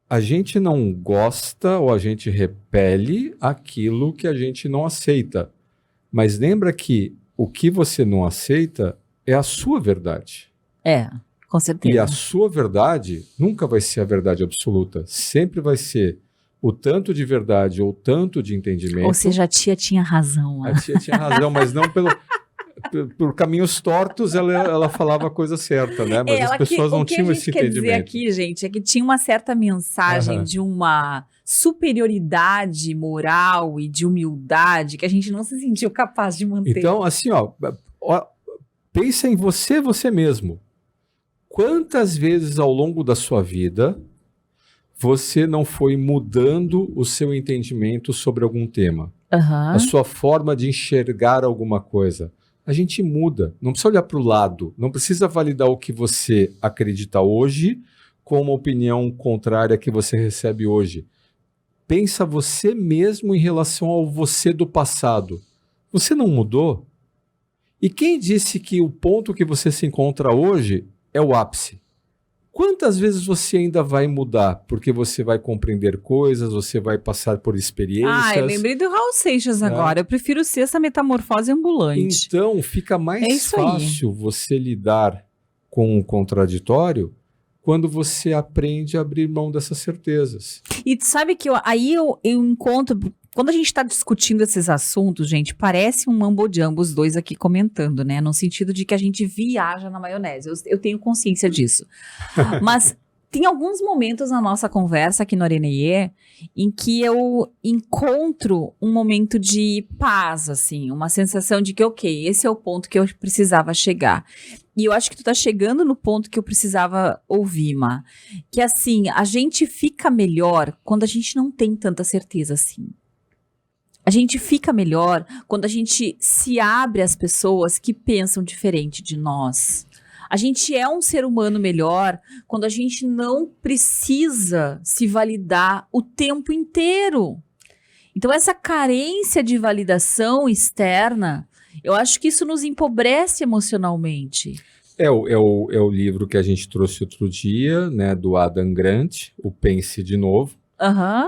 A gente não gosta ou a gente repele aquilo que a gente não aceita. Mas lembra que o que você não aceita é a sua verdade. Com certeza. E a sua verdade nunca vai ser a verdade absoluta. Sempre vai ser o tanto de verdade ou tanto de entendimento. Ou seja, a tia tinha razão. A tia tinha razão, mas não por caminhos tortos ela falava a coisa certa, né? Mas as pessoas não tinham esse entendimento. O que a gente quer dizer aqui, gente, é que tinha uma certa mensagem de uma superioridade moral e de humildade que a gente não se sentiu capaz de manter. Então, assim, pensa em você mesmo. Quantas vezes ao longo da sua vida você não foi mudando o seu entendimento sobre algum tema? A sua forma de enxergar alguma coisa. A gente muda. Não precisa olhar para o lado. Não precisa validar o que você acredita hoje com uma opinião contrária que você recebe hoje. Pensa você mesmo em relação ao você do passado. Você não mudou? E quem disse que o ponto que você se encontra hoje é o ápice? Quantas vezes você ainda vai mudar? Porque você vai compreender coisas, você vai passar por experiências. Eu lembrei do Raul Seixas agora. Eu prefiro ser essa metamorfose ambulante. Então, fica mais fácil você lidar com o contraditório quando você aprende a abrir mão dessas certezas. E sabe que eu encontro... Quando a gente está discutindo esses assuntos, gente, parece um mambo-jambo os dois aqui comentando, né? No sentido de que a gente viaja na maionese. Eu tenho consciência disso. Mas tem alguns momentos na nossa conversa aqui no Areneiê em que eu encontro um momento de paz, assim. Uma sensação de que, ok, esse é o ponto que eu precisava chegar. E eu acho que tu tá chegando no ponto que eu precisava ouvir, Ma. Que, assim, a gente fica melhor quando a gente não tem tanta certeza, assim. A gente fica melhor quando a gente se abre às pessoas que pensam diferente de nós. A gente é um ser humano melhor quando a gente não precisa se validar o tempo inteiro. Então, essa carência de validação externa, eu acho que isso nos empobrece emocionalmente. É o livro que a gente trouxe outro dia, né, do Adam Grant, o Pense de Novo.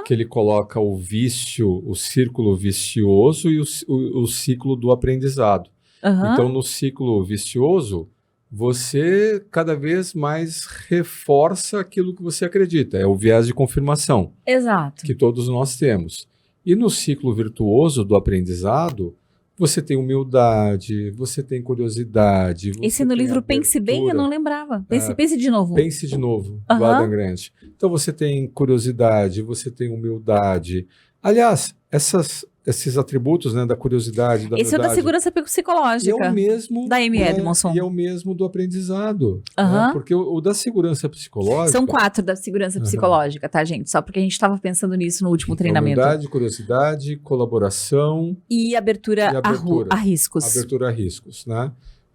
Que ele coloca o vício, o círculo vicioso e o ciclo do aprendizado. Aham. Então, no ciclo vicioso, você cada vez mais reforça aquilo que você acredita. É o viés de confirmação Exato. que todos nós temos. E no ciclo virtuoso do aprendizado, você tem humildade, você tem curiosidade. Esse você no tem livro Pense Bem, eu abertura. não lembrava. Pense de novo. Pense de novo, do Aham. Adam Grant. Então você tem curiosidade, você tem humildade. Aliás, esses atributos, né, da curiosidade, da Esse é o da humildade, segurança e é psicológica. o mesmo, Da Amy né, Edmondson. e é o mesmo do aprendizado, Aham. né? Porque o da segurança psicológica, São 4 da segurança Aham. psicológica, tá, gente? Só porque a gente estava pensando nisso no último treinamento. humildade, curiosidade, colaboração, E abertura, E abertura. a riscos. abertura a riscos, né?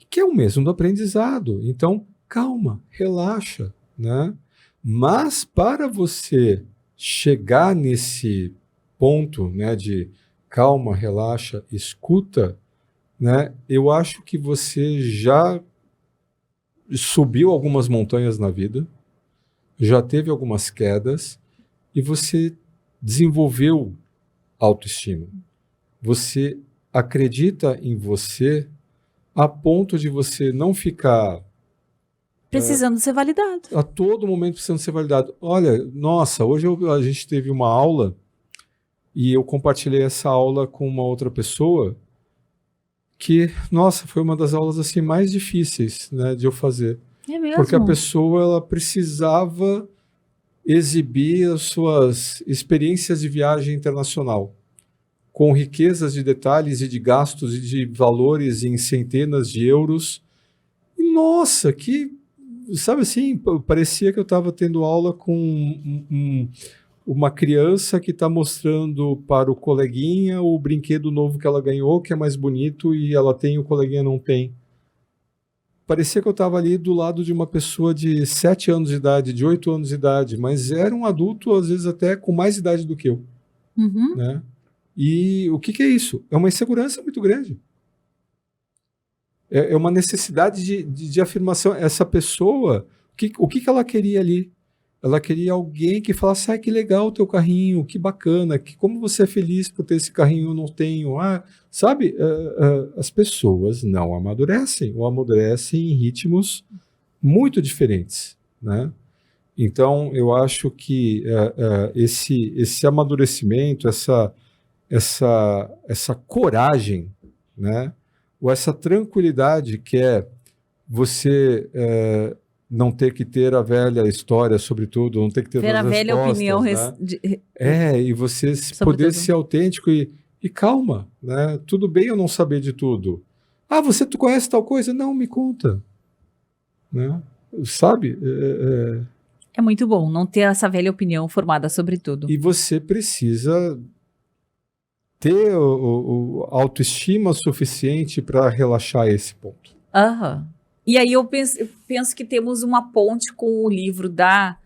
Que é o mesmo do aprendizado. Então, calma, relaxa, né? Mas para você chegar nesse ponto, né, de calma, relaxa, escuta, né? Eu acho que você já subiu algumas montanhas na vida, já teve algumas quedas e você desenvolveu autoestima. Você acredita em você a ponto de você não ficar Precisando ser validado. a todo momento precisando ser validado. Olha, nossa, hoje a gente teve uma aula e eu compartilhei essa aula com uma outra pessoa que, nossa, foi uma das aulas assim mais difíceis, né, de eu fazer. É mesmo? Porque a pessoa ela precisava exibir as suas experiências de viagem internacional, com riquezas de detalhes e de gastos e de valores em centenas de euros. E, nossa, sabe assim, parecia que eu estava tendo aula com uma criança que está mostrando para o coleguinha o brinquedo novo que ela ganhou, que é mais bonito, e ela tem e o coleguinha não tem. Parecia que eu estava ali do lado de uma pessoa de 7 anos de idade, de 8 anos de idade, mas era um adulto, às vezes até com mais idade do que eu, Uhum. né? E o que é isso? É uma insegurança muito grande. É uma necessidade de afirmação. Essa pessoa, o que ela queria ali? Ela queria alguém que falasse, que legal o teu carrinho, que bacana, como você é feliz por ter esse carrinho, eu não tenho. Sabe, as pessoas não amadurecem, ou amadurecem em ritmos muito diferentes, né? Então, eu acho que esse amadurecimento, essa coragem, né? Ou essa tranquilidade que é você não ter que ter a velha história sobre tudo, não ter que ter Ver a todas as velha respostas, opinião. né? E você poder tudo. ser autêntico e calma, né? Tudo bem eu não saber de tudo. Tu conhece tal coisa? Não, me conta. Né? Sabe? É muito bom não ter essa velha opinião formada sobre tudo. E você precisa ter autoestima suficiente para relaxar esse ponto. Aham. E aí eu penso que temos uma ponte com o livro da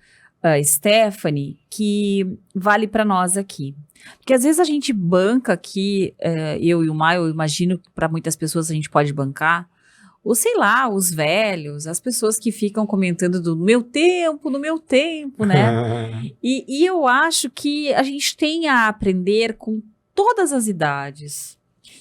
Stephanie que vale para nós aqui. Porque às vezes a gente banca aqui, eu e o Maio, eu imagino que para muitas pessoas a gente pode bancar, ou sei lá, os velhos, as pessoas que ficam comentando do meu tempo, no meu tempo, né? E eu acho que a gente tem a aprender com todas as idades.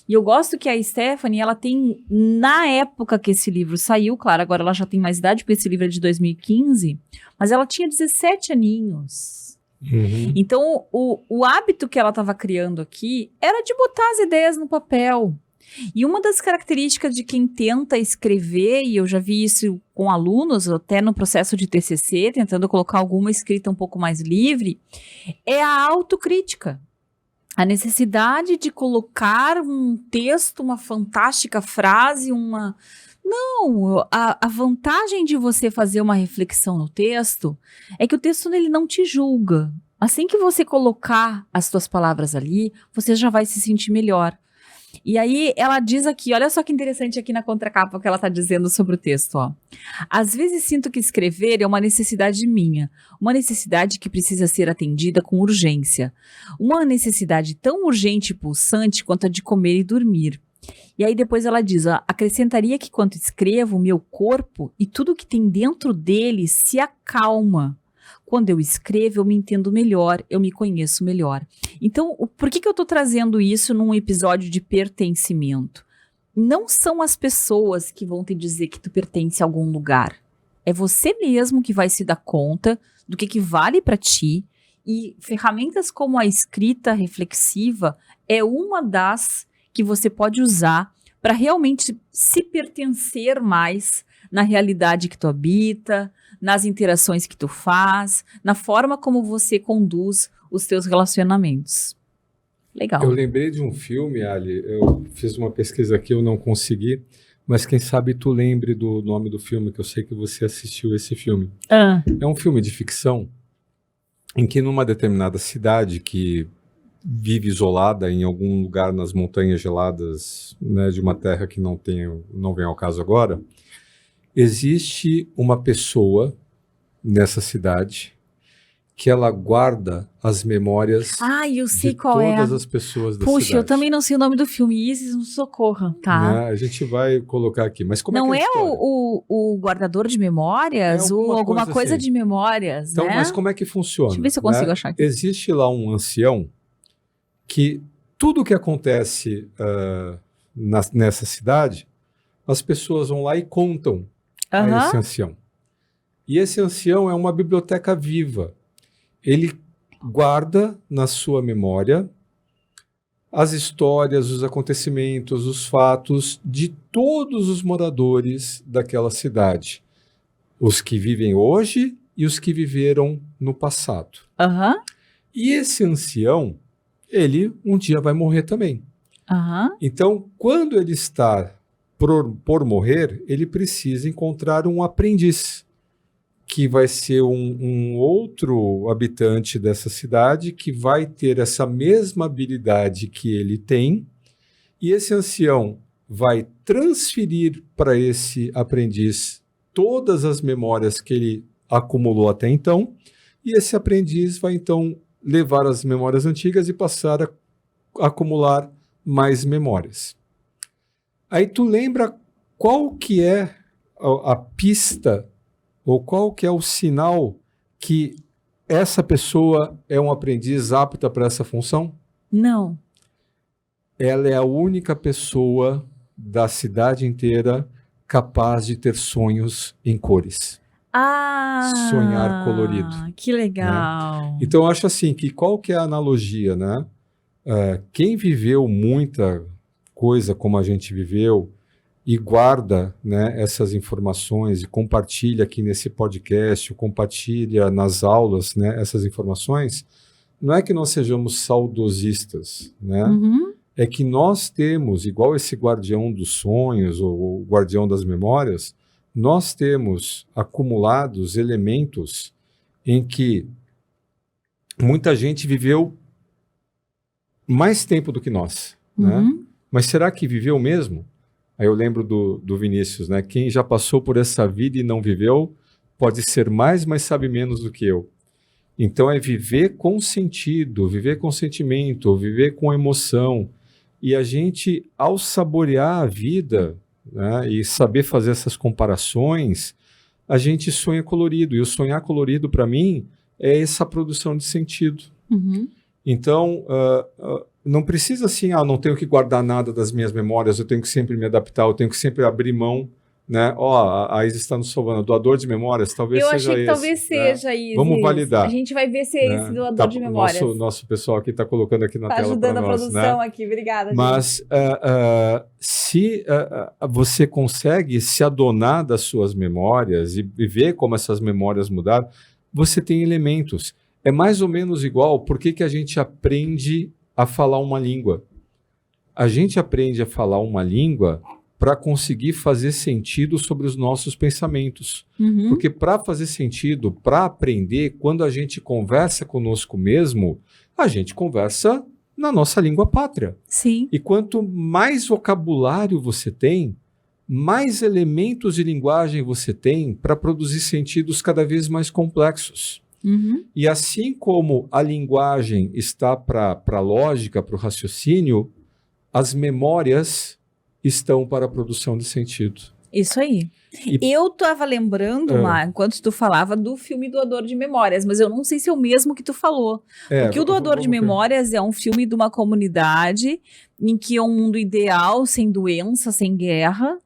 E eu gosto que a Stephanie, ela tem, na época que esse livro saiu, claro, agora ela já tem mais idade, porque esse livro é de 2015, mas ela tinha 17 aninhos. Uhum. Então, o hábito que ela estava criando aqui era de botar as ideias no papel. E uma das características de quem tenta escrever, e eu já vi isso com alunos, até no processo de TCC, tentando colocar alguma escrita um pouco mais livre, é a autocrítica. A necessidade de colocar um texto, uma fantástica frase, Não, a vantagem de você fazer uma reflexão no texto é que o texto ele não te julga. Assim que você colocar as suas palavras ali, você já vai se sentir melhor. E aí ela diz aqui, olha só que interessante aqui na contracapa o que ela está dizendo sobre o texto, ó. Às vezes sinto que escrever é uma necessidade minha, uma necessidade que precisa ser atendida com urgência, uma necessidade tão urgente e pulsante quanto a de comer e dormir. E aí depois ela diz, ó, acrescentaria que quando escrevo, o meu corpo e tudo que tem dentro dele se acalma. Quando eu escrevo, eu me entendo melhor, eu me conheço melhor. Então, por que eu estou trazendo isso num episódio de pertencimento? não são as pessoas que vão te dizer que tu pertence a algum lugar. É você mesmo que vai se dar conta do que vale para ti. E ferramentas como a escrita reflexiva é uma das que você pode usar para realmente se pertencer mais na realidade que tu habita, nas interações que tu faz, na forma como você conduz os teus relacionamentos. Legal. Eu lembrei de um filme, Ali, eu fiz uma pesquisa aqui, eu não consegui, mas quem sabe tu lembre do nome do filme, que eu sei que você assistiu esse filme. É um filme de ficção em que numa determinada cidade que vive isolada em algum lugar nas montanhas geladas, né, de uma terra que não vem ao caso agora, existe uma pessoa nessa cidade que ela guarda as memórias eu sei de qual todas as pessoas da Puxa, cidade. eu também não sei o nome do filme. Isis nos socorra, tá? Né? A gente vai colocar aqui. Mas como não é que é a história? o guardador de memórias ou alguma coisa assim. de memórias, Então, né? mas como é que funciona? Deixa eu ver se eu consigo achar aqui. Existe lá um ancião que tudo que acontece nessa cidade, as pessoas vão lá e contam a esse ancião. E esse ancião é uma biblioteca viva. Ele guarda na sua memória as histórias, os acontecimentos, os fatos de todos os moradores daquela cidade. Os que vivem hoje e os que viveram no passado. E esse ancião, ele um dia vai morrer também. Então, quando ele está por morrer, ele precisa encontrar um aprendiz, que vai ser um outro habitante dessa cidade que vai ter essa mesma habilidade que ele tem, e esse ancião vai transferir para esse aprendiz todas as memórias que ele acumulou até então, e esse aprendiz vai então levar as memórias antigas e passar a acumular mais memórias. Aí tu lembra qual que é a pista ou qual que é o sinal que essa pessoa é um aprendiz apta para essa função? Não. Ela é a única pessoa da cidade inteira capaz de ter sonhos em cores. Sonhar colorido. Que legal. Né? Então, eu acho assim, que qual que é a analogia, né? Quem viveu muita coisa como a gente viveu, e guarda, né, essas informações e compartilha aqui nesse podcast, compartilha nas aulas, né, essas informações, não é que nós sejamos saudosistas, né? É que nós temos, igual esse guardião dos sonhos ou o guardião das memórias, nós temos acumulados elementos em que muita gente viveu mais tempo do que nós, né? Mas será que viveu mesmo? Aí eu lembro do Vinícius, né? Quem já passou por essa vida e não viveu, pode ser mais, mas sabe menos do que eu. Então é viver com sentido, viver com sentimento, viver com emoção. E a gente, ao saborear a vida, né, e saber fazer essas comparações, a gente sonha colorido. E o sonhar colorido, para mim, é essa produção de sentido. Então, não precisa assim, não tenho que guardar nada das minhas memórias, eu tenho que sempre me adaptar, eu tenho que sempre abrir mão, né? A Isis está nos salvando, doador de memórias, talvez seja esse. Eu achei que talvez seja né? Isis. Vamos validar. A gente vai ver se é esse doador de memórias. Nosso pessoal aqui está colocando aqui na tela para nós. Está ajudando a produção, né? Aqui, obrigada. Mas se você consegue se adonar das suas memórias e ver como essas memórias mudaram, você tem elementos. É mais ou menos igual, por que a gente aprende a falar uma língua? A gente aprende a falar uma língua para conseguir fazer sentido sobre os nossos pensamentos. Porque para fazer sentido, para aprender, quando a gente conversa conosco mesmo, a gente conversa na nossa língua pátria. Sim. E quanto mais vocabulário você tem, mais elementos de linguagem você tem para produzir sentidos cada vez mais complexos. E assim como a linguagem está para a lógica, para o raciocínio, as memórias estão para a produção de sentido. Isso aí. E- Eu tava lembrando, Mar, enquanto tu falava do filme Doador de Memórias, mas eu não sei se é o mesmo que tu falou. Porque o Doador de Memórias é um filme de uma comunidade em que é um mundo ideal, sem doença, sem guerra,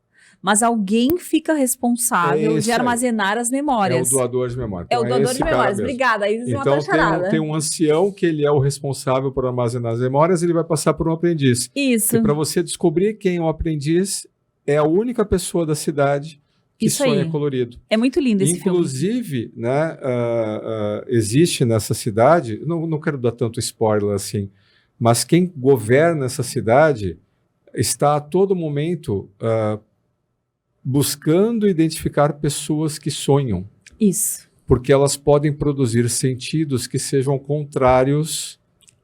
mas alguém fica responsável Esse de aí. armazenar as É o memórias. doador de memória. É o Então, Doador esse de cara Memórias. mesmo. Obrigada, aí você Então matou a charada. tem um ancião que ele é o responsável por armazenar as memórias, ele vai passar por um aprendiz. Isso, E para você descobrir quem é o aprendiz, é a única pessoa da cidade que Isso sonha aí. colorido. é muito lindo esse filme. Inclusive, né, existe nessa cidade, não quero dar tanto spoiler assim, mas quem governa essa cidade está a todo momento buscando identificar pessoas que sonham, Isso. porque elas podem produzir sentidos que sejam contrários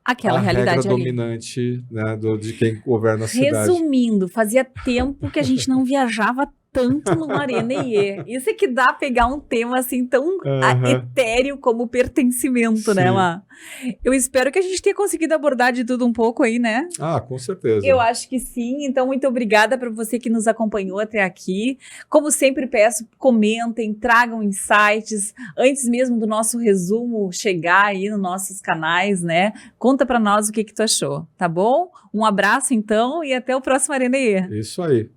Aquela à realidade regra ali. dominante, né, de quem governa a cidade. Resumindo, fazia tempo que a gente não viajava tanto no Marenê. Isso é que dá a pegar um tema assim tão etéreo como o pertencimento, né, Sim. Má? Eu espero que a gente tenha conseguido abordar de tudo um pouco aí, né? Ah, com certeza. Eu acho que sim, então muito obrigada para você que nos acompanhou até aqui. Como sempre peço, comentem, tragam insights, antes mesmo do nosso resumo chegar aí nos nossos canais, né? Conta para nós o que tu achou, tá bom? Um abraço então e até o próximo Arenê. Isso aí.